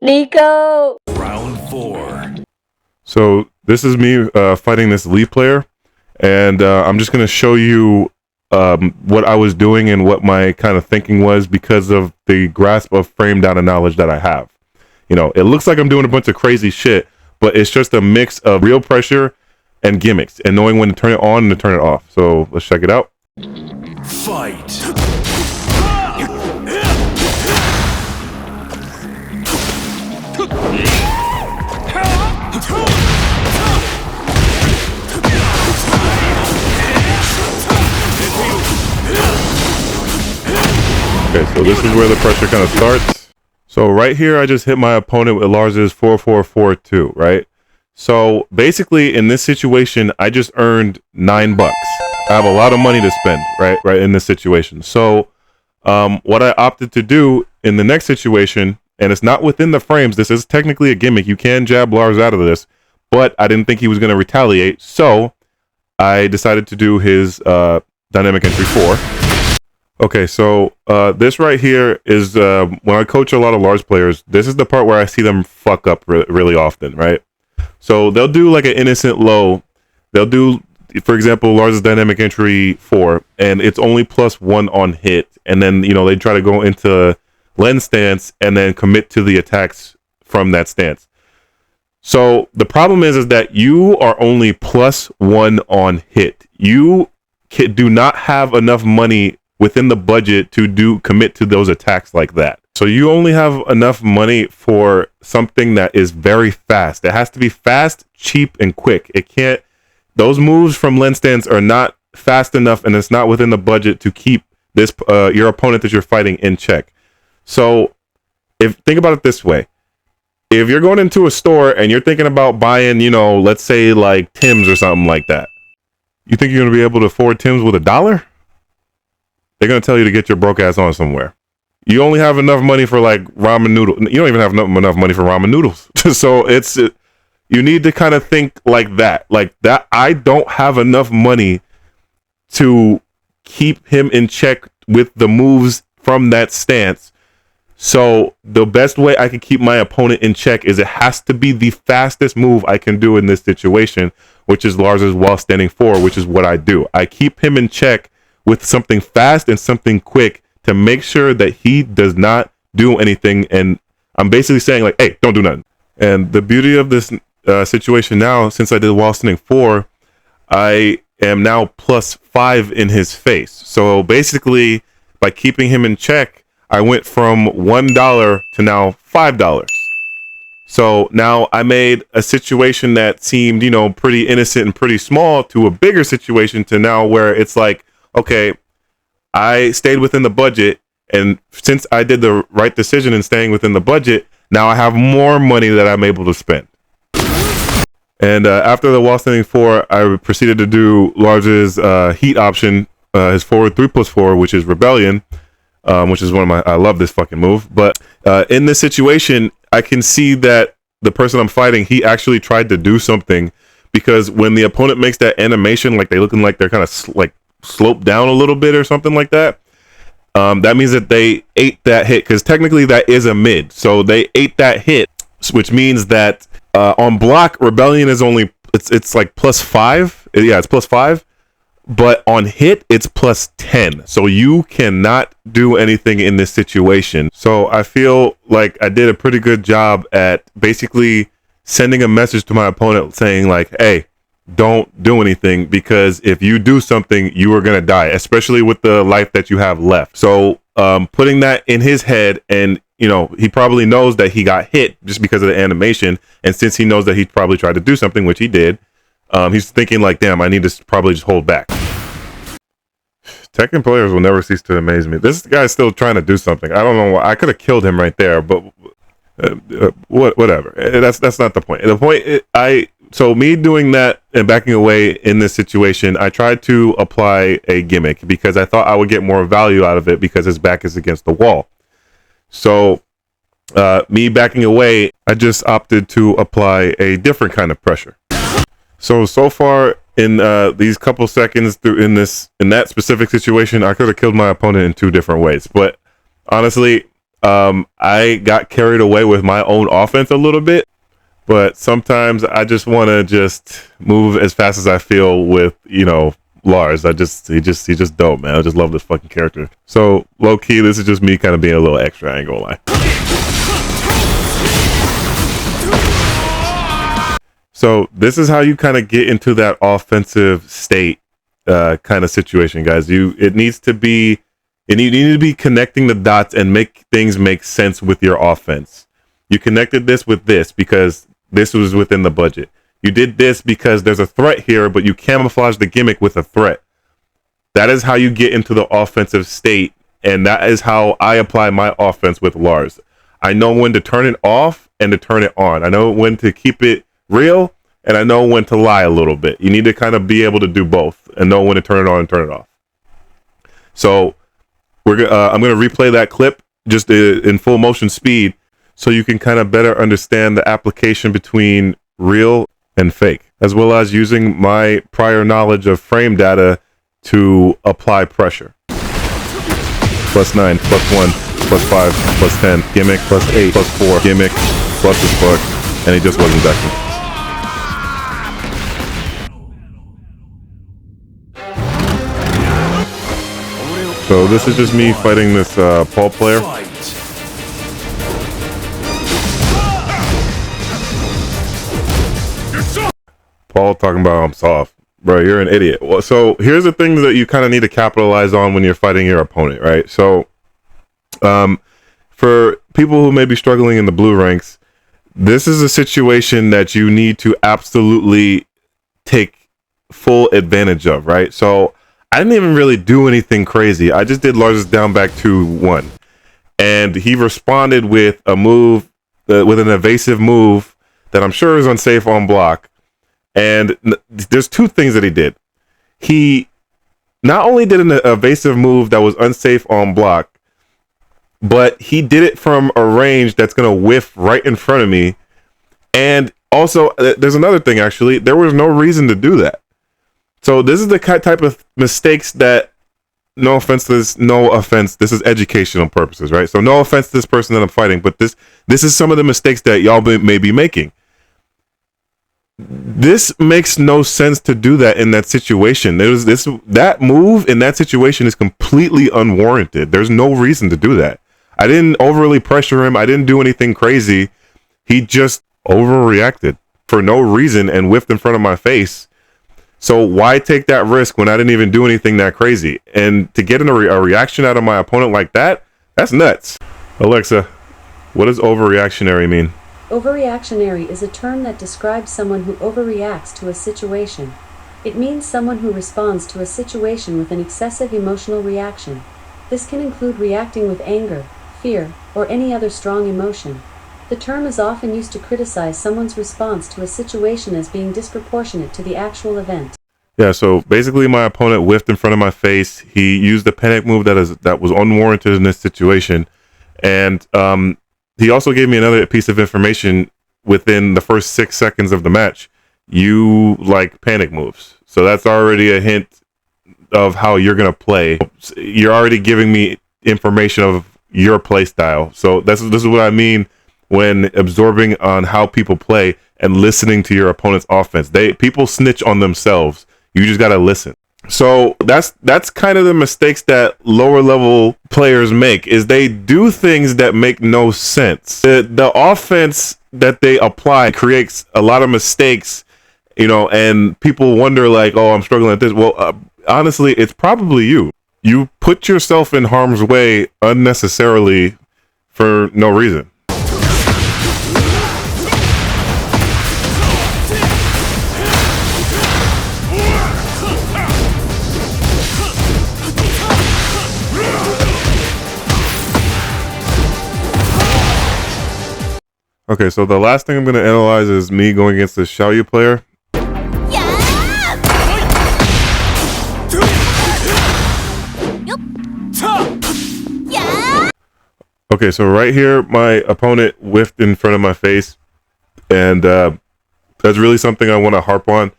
Nico! Round 4. So this is me fighting this Lee player, and I'm just going to show you what I was doing and what my kind of thinking was because of the grasp of frame data knowledge that I have. You know, it looks like I'm doing a bunch of crazy shit, but it's just a mix of real pressure and gimmicks and knowing when to turn it on and to turn it off. So let's check it out. Fight. Okay, so this is where the pressure kind of starts. So right here, I just hit my opponent with Lars's 4-4-4-2, right? So basically, in this situation, I just earned $9. I have a lot of money to spend, right in this situation. So what I opted to do in the next situation, and it's not within the frames, this is technically a gimmick. You can jab Lars out of this, but I didn't think he was going to retaliate. So I decided to do his dynamic entry 4. Okay, so this right here is when I coach a lot of Lars players, this is the part where I see them fuck up really often, right? So they'll do like an innocent low. They'll do, for example, Lars's dynamic entry 4, and it's only +1 on hit. And then, you know, they try to go into lens stance and then commit to the attacks from that stance. So the problem is that you are only +1 on hit. You do not have enough money within the budget to commit to those attacks like that. So you only have enough money for something that is very fast. It has to be fast, cheap, and quick. It can't, those moves from lens stance are not fast enough, and it's not within the budget to keep this your opponent that you're fighting in check. So think about it this way. If you're going into a store and you're thinking about buying, you know, let's say like Tim's or something like that, you think you're going to be able to afford Tim's with $1? They're going to tell you to get your broke ass on somewhere. You only have enough money for like ramen noodles. You don't even have enough money for ramen noodles. So you need to kind of think like that. Like that, I don't have enough money to keep him in check with the moves from that stance. So the best way I can keep my opponent in check is it has to be the fastest move I can do in this situation, which is Lars's while standing 4, which is what I do. I keep him in check with something fast and something quick to make sure that he does not do anything. And I'm basically saying like, hey, don't do nothing. And the beauty of this situation now, since I did while standing 4, I am now +5 in his face. So basically, by keeping him in check, I went from $1 to now $5. So now I made a situation that seemed, you know, pretty innocent and pretty small to a bigger situation to now where it's like, okay, I stayed within the budget, and since I did the right decision in staying within the budget, now I have more money that I'm able to spend. And after the while standing 4, I proceeded to do Lars's heat option, his forward 3+4, which is Rebellion, which is one of my, I love this fucking move. But in this situation, I can see that the person I'm fighting, he actually tried to do something, because when the opponent makes that animation, like they looking like they're kind of like slope down a little bit or something like that, that means that they ate that hit, because technically that is a mid. So they ate that hit, which means that on block, Rebellion is only, it's like +5. Yeah, it's +5. But on hit, it's +10. So you cannot do anything in this situation. So I feel like I did a pretty good job at basically sending a message to my opponent saying like, hey, don't do anything, because if you do something, you are going to die, especially with the life that you have left. So putting that in his head, and you know, he probably knows that he got hit just because of the animation, and since he knows that he probably tried to do something, which he did, he's thinking like, damn, I need to probably just hold back. Tekken players will never cease to amaze me. This guy's still trying to do something. I don't know why. I could have killed him right there, but whatever. That's not the point. The point, so me doing that and backing away in this situation, I tried to apply a gimmick because I thought I would get more value out of it because his back is against the wall. So me backing away, I just opted to apply a different kind of pressure. So far in these couple seconds in that specific situation, I could have killed my opponent in 2 different ways. But honestly, I got carried away with my own offense a little bit, but sometimes I just want to just move as fast as I feel with, Lars. He's just dope, man. I just love this fucking character. So low key, this is just me kind of being a little extra, I ain't gonna lie. So this is how you kind of get into that offensive state kind of situation, guys. You need to be connecting the dots and make things make sense with your offense. You connected this with this because this was within the budget. You did this because there's a threat here, but you camouflage the gimmick with a threat. That is how you get into the offensive state, and that is how I apply my offense with Lars. I know when to turn it off and to turn it on. I know when to keep it real, and I know when to lie a little bit. You need to kind of be able to do both and know when to turn it on and turn it off. So I'm going to replay that clip just in full motion speed so you can kind of better understand the application between real and fake, as well as using my prior knowledge of frame data to apply pressure. +9, +1, +5, +10, gimmick, +8, +4, gimmick, plus as fuck, and he just wasn't decking. So this is just me fighting this Paul player. Fight. Paul talking about I'm soft. Bro, you're an idiot. Well, so here's the things that you kind of need to capitalize on when you're fighting your opponent, right? So for people who may be struggling in the blue ranks, this is a situation that you need to absolutely take full advantage of, right? So I didn't even really do anything crazy. I just did Lars' down back 2-1. And he responded with a move, with an evasive move that I'm sure is unsafe on block. And there's two things that he did. He not only did an evasive move that was unsafe on block, but he did it from a range that's going to whiff right in front of me. And also, there's another thing, actually. There was no reason to do that. So this is the type of mistakes that, no offense, this is educational purposes, right? So no offense to this person that I'm fighting, but this is some of the mistakes that y'all may be making. This makes no sense to do that in that situation. That move in that situation is completely unwarranted. There's no reason to do that. I didn't overly pressure him. I didn't do anything crazy. He just overreacted for no reason and whiffed in front of my face. So why take that risk when I didn't even do anything that crazy? And to get a reaction out of my opponent like that, that's nuts. Alexa, what does overreactionary mean? Overreactionary is a term that describes someone who overreacts to a situation. It means someone who responds to a situation with an excessive emotional reaction. This can include reacting with anger, fear, or any other strong emotion. The term is often used to criticize someone's response to a situation as being disproportionate to the actual event. Yeah, so basically my opponent whiffed in front of my face. He used a panic move that was unwarranted in this situation. And he also gave me another piece of information within the first 6 seconds of the match. You like panic moves. So that's already a hint of how you're going to play. You're already giving me information of your play style. So this is what I mean when absorbing on how people play and listening to your opponent's offense. People snitch on themselves. You just got to listen. So that's kind of the mistakes that lower level players make, is they do things that make no sense. The offense that they apply creates a lot of mistakes, and people wonder like, oh, I'm struggling at this. Well, honestly, it's probably you. You put yourself in harm's way unnecessarily for no reason. Okay, so the last thing I'm going to analyze is me going against this Xiaoyu player. Okay, so right here, my opponent whiffed in front of my face, and that's really something I want to harp on.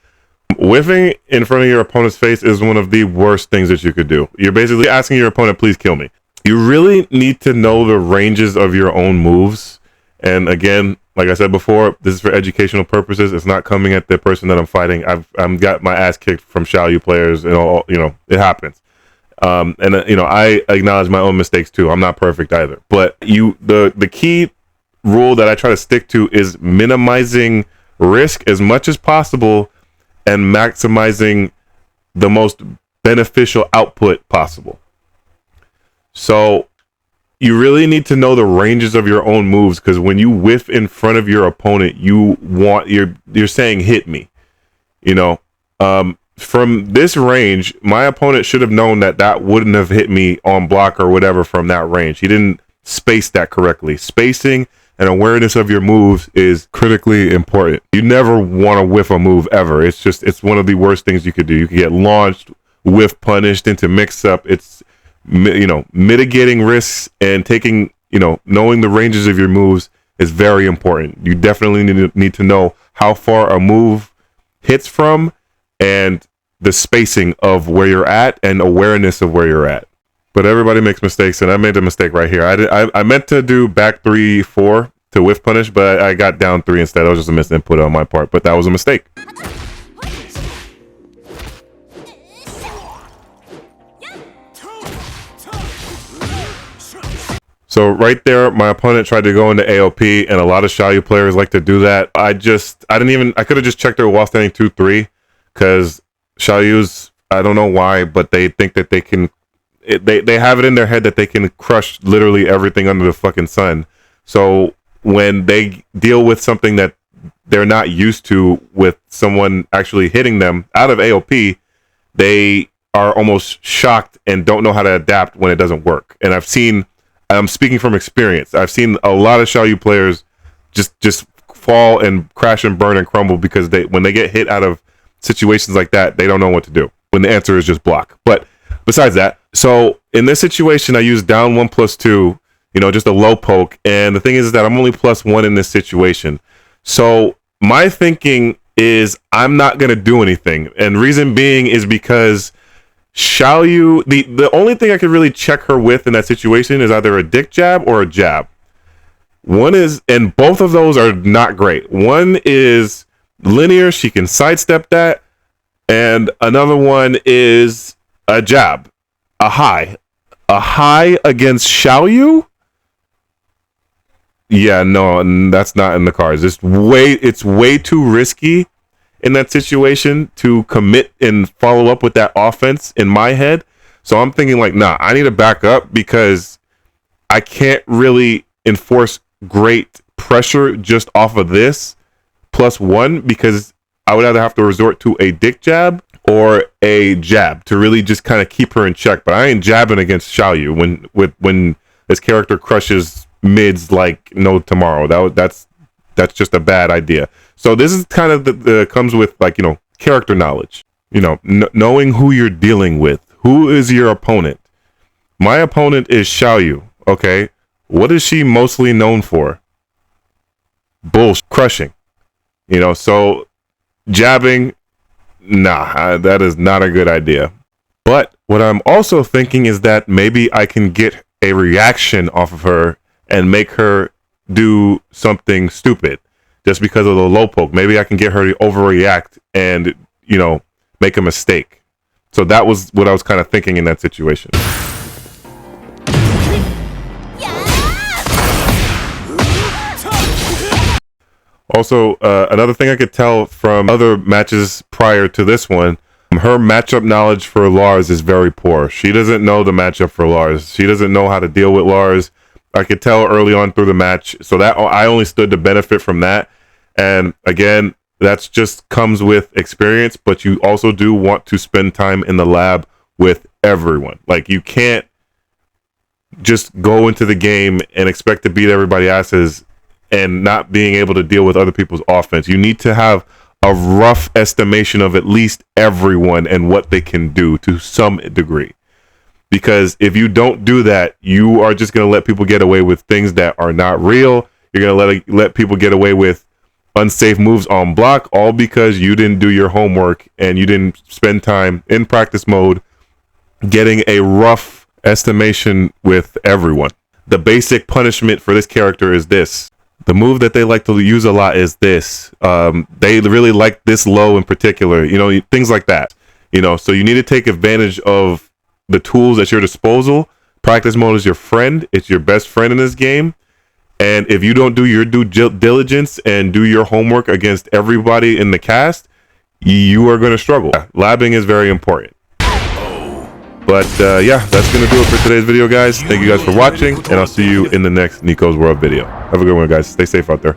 Whiffing in front of your opponent's face is one of the worst things that you could do. You're basically asking your opponent, please kill me. You really need to know the ranges of your own moves. And again, like I said before, this is for educational purposes. It's not coming at the person that I'm fighting. I've got my ass kicked from Xiaoyu players, and all, it happens. I acknowledge my own mistakes too. I'm not perfect either. But the key rule that I try to stick to is minimizing risk as much as possible and maximizing the most beneficial output possible. So you really need to know the ranges of your own moves, because when you whiff in front of your opponent, you're saying hit me. From this range, my opponent should have known that wouldn't have hit me on block or whatever from that range. He didn't space that correctly. Spacing and awareness of your moves is critically important. You never want to whiff a move ever. It's one of the worst things you could do. You could get launched, whiff punished into mix up. It's mitigating risks and taking, knowing the ranges of your moves is very important. You definitely need to know how far a move hits from and the spacing of where you're at and awareness of where you're at. But everybody makes mistakes, and I made a mistake right here. I meant to do back 3-4 to whiff punish, but I got down 3 instead. That was just a missed input on my part, but that was a mistake. So right there, my opponent tried to go into AOP, and a lot of Xiaoyu players like to do that. I could have just checked her while standing 2-3, because Xiaoyu's, I don't know why, but they think that they can, they have it in their head that they can crush literally everything under the fucking sun. So when they deal with something that they're not used to, with someone actually hitting them out of AOP, they are almost shocked and don't know how to adapt when it doesn't work. And I'm speaking from experience. I've seen a lot of Xiaoyu players just fall and crash and burn and crumble because when they get hit out of situations like that, they don't know what to do when the answer is just block. But besides that, so in this situation, I used down 1+2, just a low poke. And the thing is that I'm only +1 in this situation. So my thinking is I'm not going to do anything. And reason being is because Xiaoyu, the only thing I could really check her with in that situation is either a dick jab or a jab. And both of those are not great. One is linear, she can sidestep that, and another one is a jab, a high against Xiaoyu. Yeah, no, that's not in the cards. It's way too risky in that situation to commit and follow up with that offense in my head. So I'm thinking like, nah, I need to back up, because I can't really enforce great pressure just off of this +1, because I would either have to resort to a dick jab or a jab to really just kind of keep her in check. But I ain't jabbing against Xiaoyu when this character crushes mids like no tomorrow. That's just a bad idea. So this is kind of the comes with, like, character knowledge, knowing who you're dealing with. Who is your opponent? My opponent is Xiaoyu. Okay. What is she mostly known for? Bullshit, crushing. So jabbing, nah, that is not a good idea. But what I'm also thinking is that maybe I can get a reaction off of her and make her do something stupid just because of the low poke. Maybe I can get her to overreact and, make a mistake. So that was what I was kind of thinking in that situation. Also, another thing I could tell from other matches prior to this one, her matchup knowledge for Lars is very poor. She doesn't know the matchup for Lars. She doesn't know how to deal with Lars. I could tell early on through the match. So that I only stood to benefit from that. And again, that's just comes with experience, but you also do want to spend time in the lab with everyone. Like, you can't just go into the game and expect to beat everybody's asses and not being able to deal with other people's offense. You need to have a rough estimation of at least everyone and what they can do to some degree. Because if you don't do that, you are just going to let people get away with things that are not real. You're going to let people get away with unsafe moves on block, all because you didn't do your homework and you didn't spend time in practice mode getting a rough estimation with everyone. The basic punishment for this character is this. The move that they like to use a lot is this. They really like this low in particular, you know, things like that. You know, so you need to take advantage of the tools at your disposal. Practice mode is your friend. It's your best friend in this game. And if you don't do your due diligence and do your homework against everybody in the cast, you are going to struggle. Labbing is very important. But yeah, that's going to do it for today's video, guys. Thank you guys for watching, and I'll see you in the next Nico's World video. Have a good one, guys. Stay safe out there.